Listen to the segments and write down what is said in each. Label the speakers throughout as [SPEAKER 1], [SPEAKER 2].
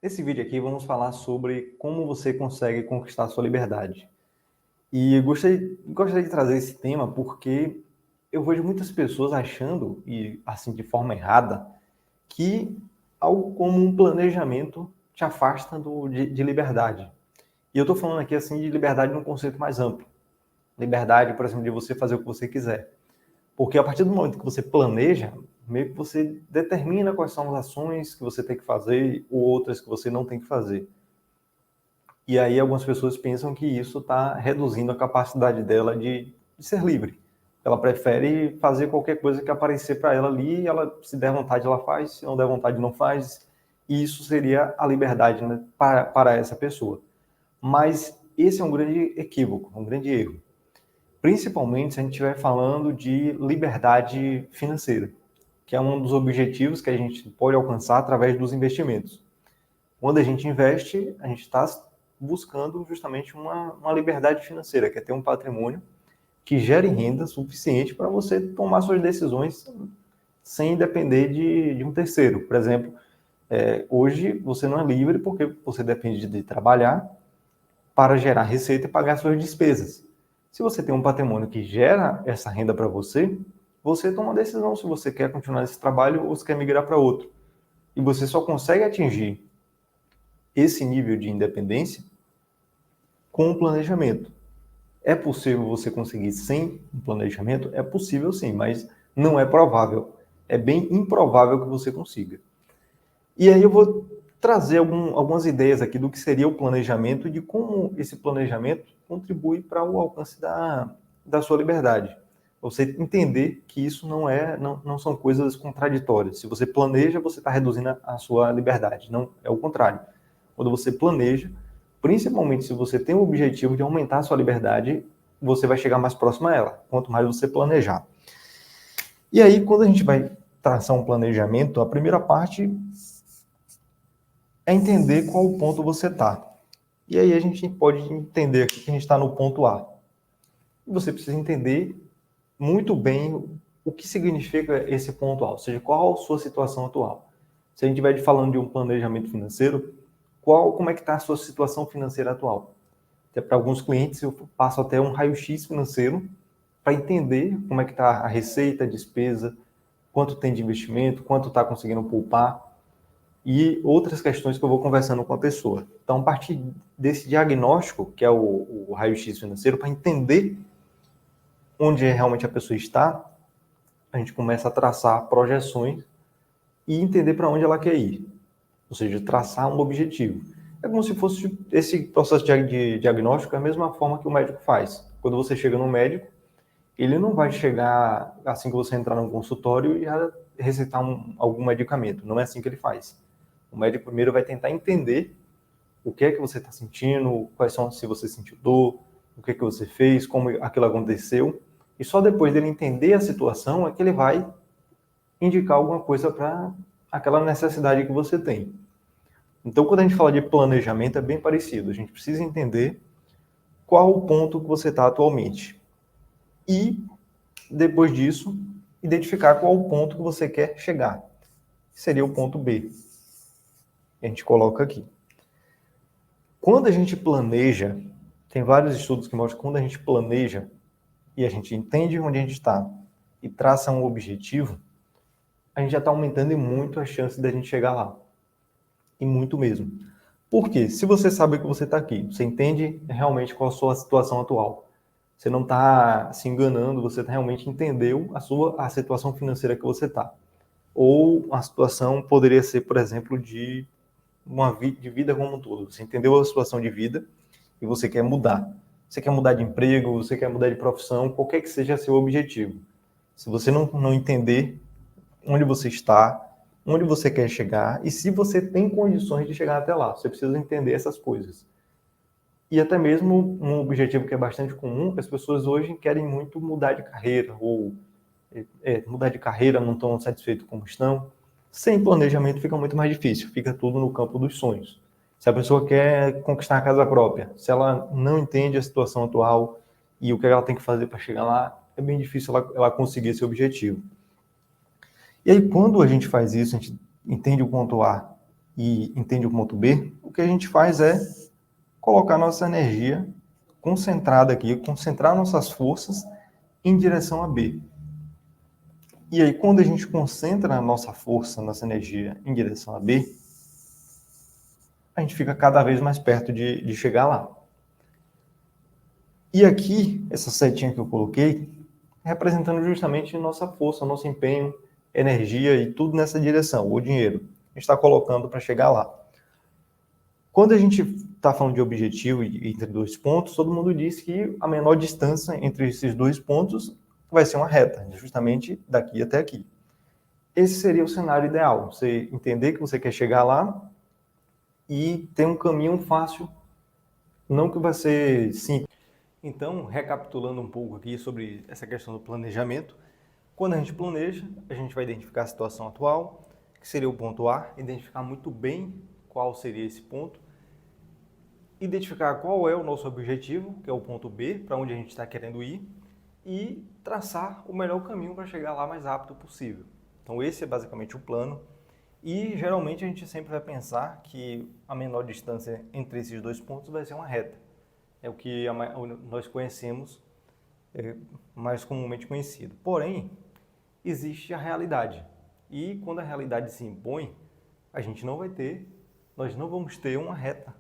[SPEAKER 1] Nesse vídeo aqui vamos falar sobre como você consegue conquistar a sua liberdade. E eu gostaria de trazer esse tema porque eu vejo muitas pessoas achando, e assim de forma errada, que algo como um planejamento te afasta de liberdade. E eu estou falando aqui assim de liberdade num conceito mais amplo. Liberdade, por exemplo, de você fazer o que você quiser. Porque a partir do momento que você planeja, meio que você determina quais são as ações que você tem que fazer ou outras que você não tem que fazer. E aí algumas pessoas pensam que isso está reduzindo a capacidade dela de ser livre. Ela prefere fazer qualquer coisa que aparecer para ela ali, ela, se der vontade ela faz, se não der vontade não faz, e isso seria a liberdade, né, para essa pessoa. Mas esse é um grande equívoco, um grande erro. Principalmente se a gente estiver falando de liberdade financeira, que é um dos objetivos que a gente pode alcançar através dos investimentos. Quando a gente investe, a gente está buscando justamente uma liberdade financeira, que é ter um patrimônio que gere renda suficiente para você tomar suas decisões sem depender de um terceiro. Por exemplo, hoje você não é livre porque você depende de trabalhar para gerar receita e pagar suas despesas. Se você tem um patrimônio que gera essa renda para você, você toma a decisão se você quer continuar esse trabalho ou se quer migrar para outro. E você só consegue atingir esse nível de independência com o planejamento. É possível você conseguir sem um planejamento? É possível sim, mas não é provável. É bem improvável que você consiga. E aí eu vou trazer algumas ideias aqui do que seria o planejamento e de como esse planejamento contribui para o alcance da sua liberdade. Você entender que isso não são coisas contraditórias. Se você planeja, você está reduzindo a sua liberdade. Não, é o contrário. Quando você planeja, principalmente se você tem o objetivo de aumentar a sua liberdade, você vai chegar mais próximo a ela, quanto mais você planejar. E aí, quando a gente vai traçar um planejamento, a primeira parte é entender qual o ponto você está. E aí a gente pode entender aqui que a gente está no ponto A. E você precisa entender muito bem o que significa esse ponto A, ou seja, qual a sua situação atual. Se a gente estiver falando de um planejamento financeiro, como é que está a sua situação financeira atual? Até para alguns clientes eu passo até um raio-x financeiro para entender como é que está a receita, a despesa, quanto tem de investimento, quanto está conseguindo poupar, e outras questões que eu vou conversando com a pessoa. Então, a partir desse diagnóstico, que é o raio-x financeiro, para entender onde realmente a pessoa está, a gente começa a traçar projeções e entender para onde ela quer ir. Ou seja, traçar um objetivo. É como se fosse esse processo de diagnóstico, é a mesma forma que o médico faz. Quando você chega no médico, ele não vai chegar assim que você entrar no consultório e receitar algum medicamento. Não é assim que ele faz. O médico primeiro vai tentar entender o que é que você está sentindo, quais são, se você sentiu dor, o que é que você fez, como aquilo aconteceu. E só depois dele entender a situação é que ele vai indicar alguma coisa para aquela necessidade que você tem. Então, quando a gente fala de planejamento, é bem parecido. A gente precisa entender qual o ponto que você está atualmente. E, depois disso, identificar qual o ponto que você quer chegar. Que seria o ponto B. A gente coloca aqui. Quando a gente planeja, tem vários estudos que mostram que quando a gente planeja e a gente entende onde a gente está e traça um objetivo, a gente já está aumentando muito a chance da gente chegar lá. E muito mesmo. Por quê? Se você sabe que você está aqui, você entende realmente qual a sua situação atual. Você não está se enganando, você realmente entendeu a situação financeira que você está. Ou a situação poderia ser, por exemplo, de vida como um todo. Você entendeu a situação de vida e você quer mudar. Você quer mudar de emprego, você quer mudar de profissão, qualquer que seja seu objetivo. Se você não entender onde você está, onde você quer chegar e se você tem condições de chegar até lá, você precisa entender essas coisas. E até mesmo um objetivo que é bastante comum, que as pessoas hoje querem muito mudar de carreira ou mudar de carreira, não estão satisfeitos como estão. Sem planejamento fica muito mais difícil, fica tudo no campo dos sonhos. Se a pessoa quer conquistar a casa própria, se ela não entende a situação atual e o que ela tem que fazer para chegar lá, é bem difícil ela conseguir esse objetivo. E aí, quando a gente faz isso, a gente entende o ponto A e entende o ponto B, o que a gente faz é colocar nossa energia concentrada aqui, concentrar nossas forças em direção a B. E aí, quando a gente concentra a nossa força, nossa energia em direção a B, a gente fica cada vez mais perto de chegar lá. E aqui, essa setinha que eu coloquei, representando justamente nossa força, nosso empenho, energia e tudo nessa direção, o dinheiro. A gente está colocando para chegar lá. Quando a gente está falando de objetivo entre dois pontos, todo mundo diz que a menor distância entre esses dois pontos vai ser uma reta, justamente daqui até aqui. Esse seria o cenário ideal, você entender que você quer chegar lá e ter um caminho fácil, não que vai ser simples. Então, recapitulando um pouco aqui sobre essa questão do planejamento, quando a gente planeja, a gente vai identificar a situação atual, que seria o ponto A, identificar muito bem qual seria esse ponto, identificar qual é o nosso objetivo, que é o ponto B, para onde a gente está querendo ir, e traçar o melhor caminho para chegar lá mais rápido possível. Então esse é basicamente o plano, e geralmente a gente sempre vai pensar que a menor distância entre esses dois pontos vai ser uma reta. É o que nós conhecemos, mais comumente conhecido. Porém, existe a realidade. E quando a realidade se impõe, nós não vamos ter uma reta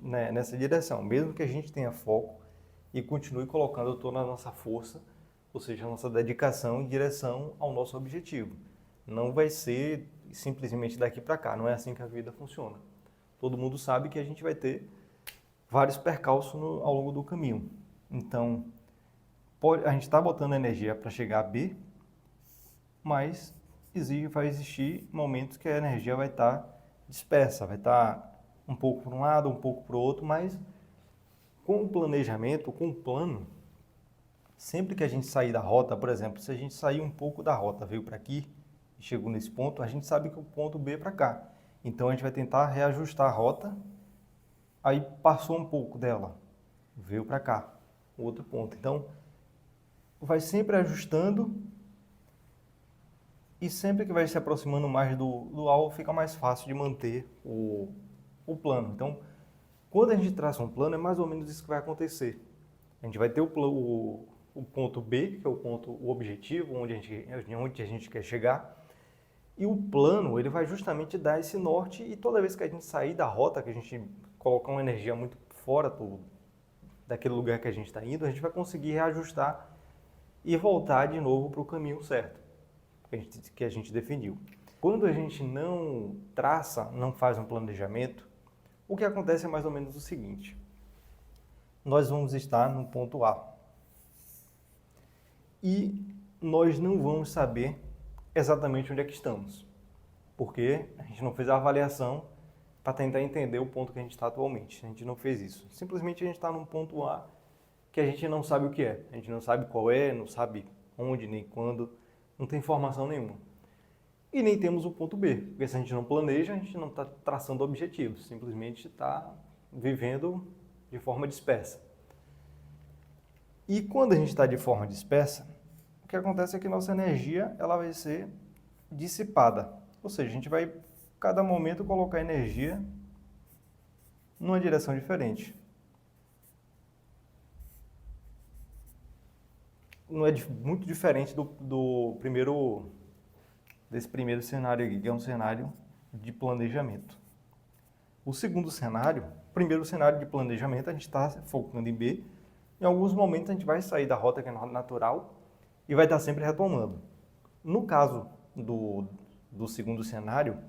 [SPEAKER 1] nessa direção, mesmo que a gente tenha foco e continue colocando toda a nossa força, ou seja, a nossa dedicação em direção ao nosso objetivo. Não vai ser simplesmente daqui para cá, não é assim que a vida funciona. Todo mundo sabe que a gente vai ter vários percalços ao longo do caminho. Então, a gente está botando energia para chegar a B, mas vai existir momentos que a energia vai estar dispersa, vai estar um pouco para um lado, um pouco para o outro, mas com o planejamento, com o plano, sempre que a gente sair da rota, por exemplo, se a gente sair um pouco da rota, veio para aqui e chegou nesse ponto, a gente sabe que o ponto B é para cá. Então a gente vai tentar reajustar a rota, aí passou um pouco dela, veio para cá, outro ponto. Então vai sempre ajustando e sempre que vai se aproximando mais do alvo, fica mais fácil de manter o plano. Então, quando a gente traça um plano, é mais ou menos isso que vai acontecer. A gente vai ter o ponto B, que é o objetivo, onde a gente quer chegar, e o plano ele vai justamente dar esse norte, e toda vez que a gente sair da rota, que a gente colocar uma energia muito fora daquele lugar que a gente está indo, a gente vai conseguir reajustar e voltar de novo para o caminho certo que a gente definiu. Quando a gente não traça, não faz um planejamento, o que acontece é mais ou menos o seguinte: nós vamos estar no ponto A e nós não vamos saber exatamente onde é que estamos, porque a gente não fez a avaliação para tentar entender o ponto que a gente está atualmente. A gente não fez isso. Simplesmente a gente está num ponto A que a gente não sabe o que é. A gente não sabe qual é, não sabe onde nem quando, não tem informação nenhuma. E nem temos o ponto B, porque se a gente não planeja, a gente não está traçando objetivos, simplesmente está vivendo de forma dispersa. E quando a gente está de forma dispersa, o que acontece é que nossa energia ela vai ser dissipada. Ou seja, a gente vai, cada momento, colocar energia numa direção diferente. Não é muito diferente desse primeiro cenário aqui, que é um cenário de planejamento. O segundo cenário, primeiro cenário de planejamento, a gente está focando em B. Em alguns momentos a gente vai sair da rota que é natural e vai estar sempre retomando. No caso do segundo cenário,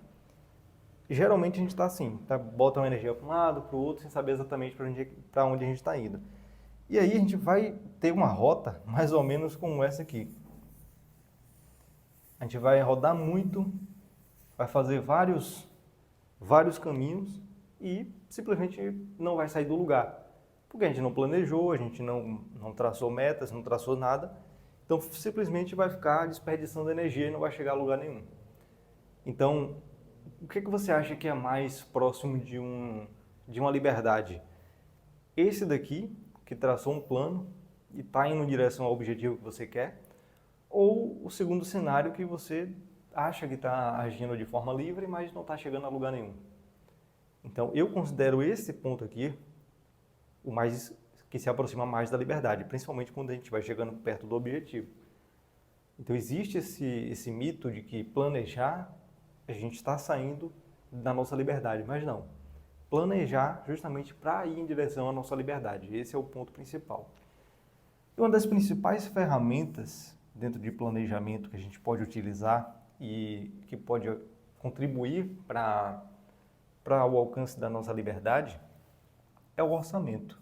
[SPEAKER 1] geralmente a gente está assim, bota uma energia para um lado, para o outro, sem saber exatamente para onde a gente está indo. E aí a gente vai ter uma rota mais ou menos como essa aqui. A gente vai rodar muito, vai fazer vários caminhos e simplesmente não vai sair do lugar. Porque a gente não planejou, a gente não traçou metas, não traçou nada. Então simplesmente vai ficar desperdiçando energia e não vai chegar a lugar nenhum. Então, o que você acha que é mais próximo de uma liberdade? Esse daqui, que traçou um plano e está indo em direção ao objetivo que você quer, ou o segundo cenário que você acha que está agindo de forma livre, mas não está chegando a lugar nenhum? Então, eu considero esse ponto aqui o mais que se aproxima mais da liberdade, principalmente quando a gente vai chegando perto do objetivo. Então, existe esse mito de que planejar, a gente está saindo da nossa liberdade, mas não. Planejar justamente para ir em direção à nossa liberdade. Esse é o ponto principal. E uma das principais ferramentas dentro de planejamento que a gente pode utilizar e que pode contribuir para o alcance da nossa liberdade é o orçamento.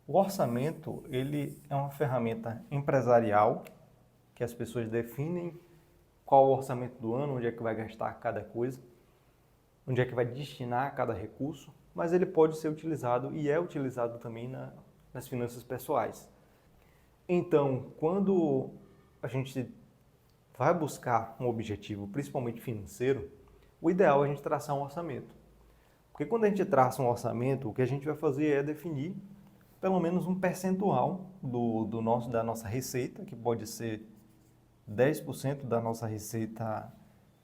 [SPEAKER 1] O orçamento, ele é uma ferramenta empresarial que as pessoas definem qual o orçamento do ano, onde é que vai gastar cada coisa, onde é que vai destinar cada recurso, mas ele pode ser utilizado e é utilizado também nas finanças pessoais. Então, quando a gente vai buscar um objetivo, principalmente financeiro, o ideal é a gente traçar um orçamento. Porque quando a gente traça um orçamento, o que a gente vai fazer é definir pelo menos um percentual da nossa receita, que pode ser 10% da nossa receita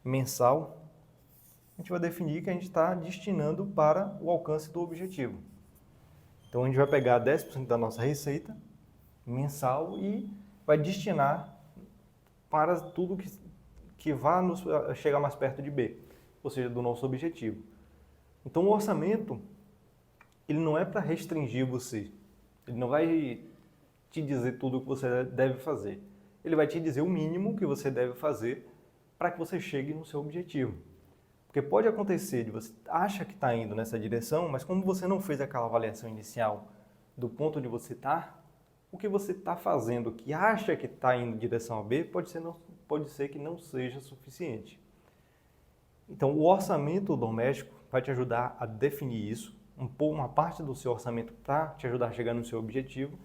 [SPEAKER 1] mensal. A gente vai definir que a gente está destinando para o alcance do objetivo. Então, a gente vai pegar 10% da nossa receita mensal e vai destinar para tudo que vá nos chegar mais perto de B, ou seja, do nosso objetivo. Então, o orçamento, ele não é para restringir você. Ele não vai te dizer tudo o que você deve fazer. Ele vai te dizer o mínimo que você deve fazer para que você chegue no seu objetivo. Porque pode acontecer de você acha que está indo nessa direção, mas como você não fez aquela avaliação inicial do ponto onde você está, o que você está fazendo que acha que está indo em direção a B pode ser que não seja suficiente. Então, o orçamento doméstico vai te ajudar a definir isso, uma parte do seu orçamento para te ajudar a chegar no seu objetivo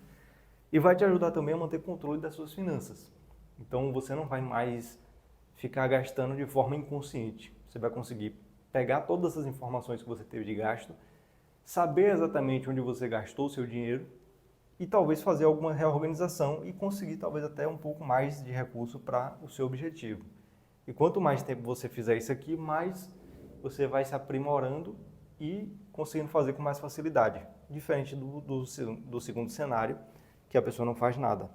[SPEAKER 1] e vai te ajudar também a manter controle das suas finanças. Então, você não vai mais ficar gastando de forma inconsciente. Você vai conseguir pegar todas as informações que você teve de gasto, saber exatamente onde você gastou o seu dinheiro e talvez fazer alguma reorganização e conseguir talvez até um pouco mais de recurso para o seu objetivo. E quanto mais tempo você fizer isso aqui, mais você vai se aprimorando e conseguindo fazer com mais facilidade. Diferente do segundo cenário, que a pessoa não faz nada.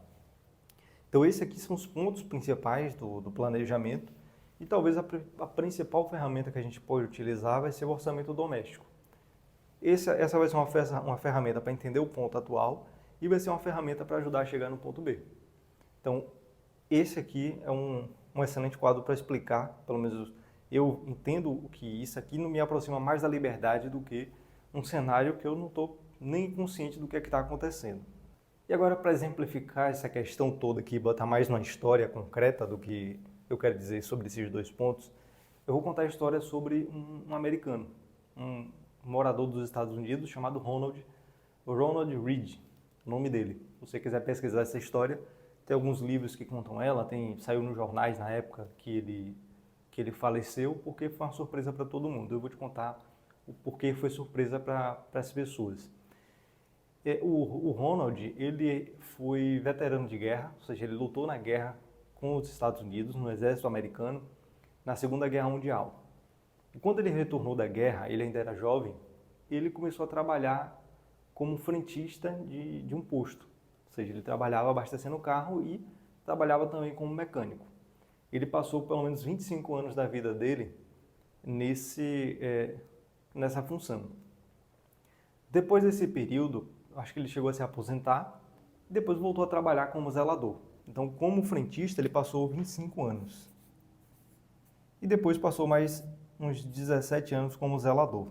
[SPEAKER 1] Então, esses aqui são os pontos principais do planejamento e talvez a principal ferramenta que a gente pode utilizar vai ser o orçamento doméstico. Essa vai ser uma ferramenta para entender o ponto atual e vai ser uma ferramenta para ajudar a chegar no ponto B. Então, esse aqui é um excelente quadro para explicar, pelo menos eu entendo que isso aqui não me aproxima mais da liberdade do que um cenário que eu não estou nem consciente do que é que está acontecendo. E agora, para exemplificar essa questão toda aqui, botar mais numa história concreta do que eu quero dizer sobre esses dois pontos, eu vou contar a história sobre um americano, um morador dos Estados Unidos chamado Ronald Reed, o nome dele. Se você quiser pesquisar essa história, tem alguns livros que contam ela, saiu nos jornais na época que ele faleceu, porque foi uma surpresa para todo mundo. Eu vou te contar o porquê foi surpresa para as pessoas. O Ronald, ele foi veterano de guerra, ou seja, ele lutou na guerra com os Estados Unidos, no exército americano, na Segunda Guerra Mundial. E quando ele retornou da guerra, ele ainda era jovem, ele começou a trabalhar como frentista de um posto. Ou seja, ele trabalhava abastecendo o carro e trabalhava também como mecânico. Ele passou pelo menos 25 anos da vida dele nessa função. Depois desse período, acho que ele chegou a se aposentar e depois voltou a trabalhar como zelador. Então, como frentista, ele passou 25 anos. E depois passou mais uns 17 anos como zelador.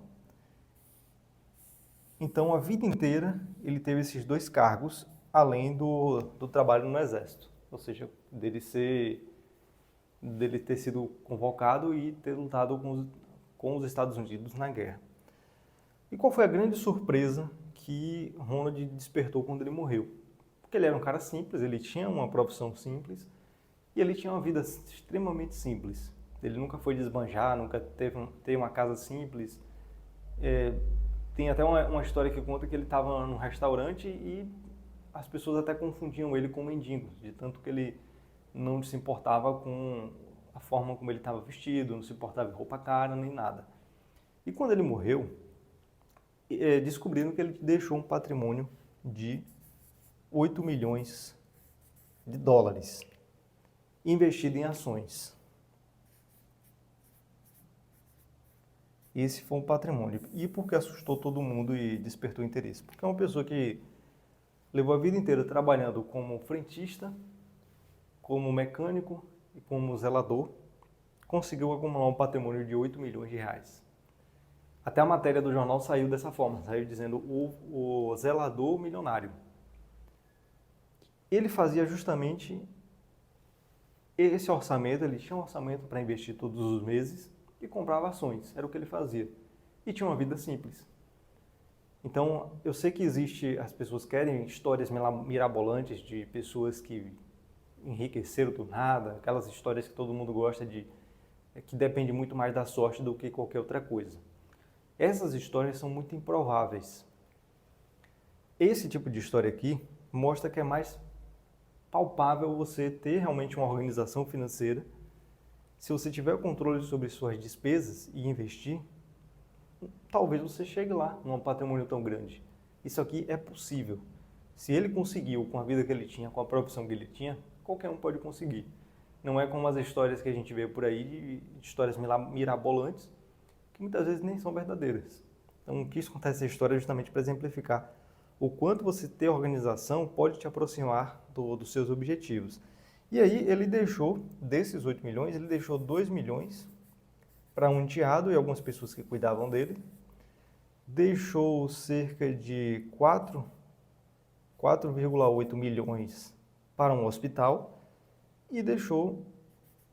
[SPEAKER 1] Então, a vida inteira, ele teve esses dois cargos, além do trabalho no Exército. Ou seja, dele ter sido convocado e ter lutado com os Estados Unidos na guerra. E qual foi a grande surpresa que Ronald despertou quando ele morreu? Porque ele era um cara simples, ele tinha uma profissão simples e ele tinha uma vida extremamente simples. Ele nunca foi desbanjar, nunca teve uma casa simples. Tem até uma história que conta que ele estava num restaurante e as pessoas até confundiam ele com mendigo, de tanto que ele não se importava com a forma como ele estava vestido, não se importava em roupa cara, nem nada. E quando ele morreu, descobriram que ele deixou um patrimônio de 8 milhões de dólares investido em ações. Esse foi um patrimônio. E por que assustou todo mundo e despertou interesse? Porque é uma pessoa que levou a vida inteira trabalhando como frentista, como mecânico e como zelador, conseguiu acumular um patrimônio de 8 milhões de reais. Até a matéria do jornal saiu dessa forma, saiu dizendo o zelador milionário. Ele fazia justamente esse orçamento, ele tinha um orçamento para investir todos os meses e comprava ações, era o que ele fazia. E tinha uma vida simples. Então, eu sei que existe, as pessoas querem histórias mirabolantes de pessoas que enriqueceram do nada, aquelas histórias que todo mundo gosta de, que depende muito mais da sorte do que qualquer outra coisa. Essas histórias são muito improváveis. Esse tipo de história aqui mostra que é mais palpável você ter realmente uma organização financeira. Se você tiver o controle sobre suas despesas e investir, talvez você chegue lá num patrimônio tão grande. Isso aqui é possível. Se ele conseguiu com a vida que ele tinha, com a profissão que ele tinha, qualquer um pode conseguir. Não é como as histórias que a gente vê por aí, de histórias mirabolantes, que muitas vezes nem são verdadeiras. Então, quis contar essa história justamente para exemplificar o quanto você ter organização pode te aproximar dos seus objetivos. E aí ele deixou, desses 8 milhões, ele deixou 2 milhões para um enteado e algumas pessoas que cuidavam dele. Deixou cerca de 4,8 milhões para um hospital e deixou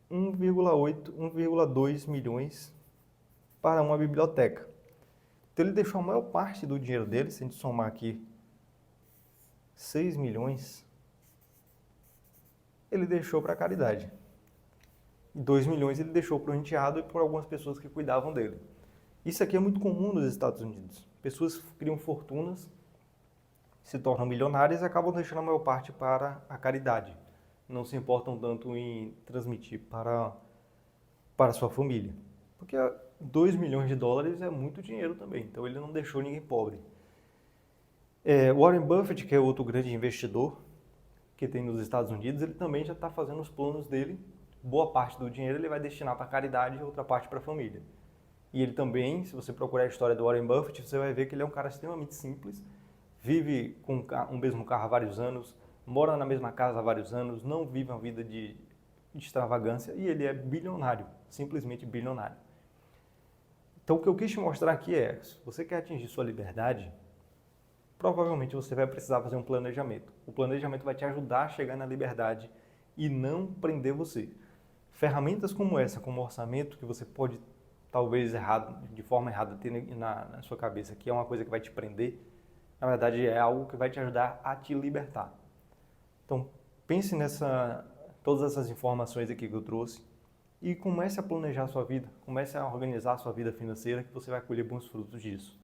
[SPEAKER 1] 1,2 milhões para uma biblioteca. Então ele deixou a maior parte do dinheiro dele, se a gente somar aqui 6 milhões, ele deixou para a caridade. 2 milhões ele deixou para o enteado e para algumas pessoas que cuidavam dele. Isso aqui é muito comum nos Estados Unidos. Pessoas criam fortunas, se tornam milionárias e acabam deixando a maior parte para a caridade. Não se importam tanto em transmitir para a sua família. Porque 2 milhões de dólares é muito dinheiro também, então ele não deixou ninguém pobre. Warren Buffett, que é outro grande investidor que tem nos Estados Unidos, ele também já está fazendo os planos dele. Boa parte do dinheiro ele vai destinar para a caridade e outra parte para a família. E ele também, se você procurar a história do Warren Buffett, você vai ver que ele é um cara extremamente simples, vive com um mesmo carro há vários anos, mora na mesma casa há vários anos, não vive uma vida de extravagância e ele é bilionário, simplesmente bilionário. Então o que eu quis te mostrar aqui é, se você quer atingir sua liberdade, provavelmente você vai precisar fazer um planejamento. O planejamento vai te ajudar a chegar na liberdade e não prender você. Ferramentas como essa, como orçamento, que você pode, talvez de forma errada, ter na sua cabeça, que é uma coisa que vai te prender, na verdade é algo que vai te ajudar a te libertar. Então, pense todas essas informações aqui que eu trouxe e comece a planejar a sua vida, comece a organizar a sua vida financeira, que você vai colher bons frutos disso.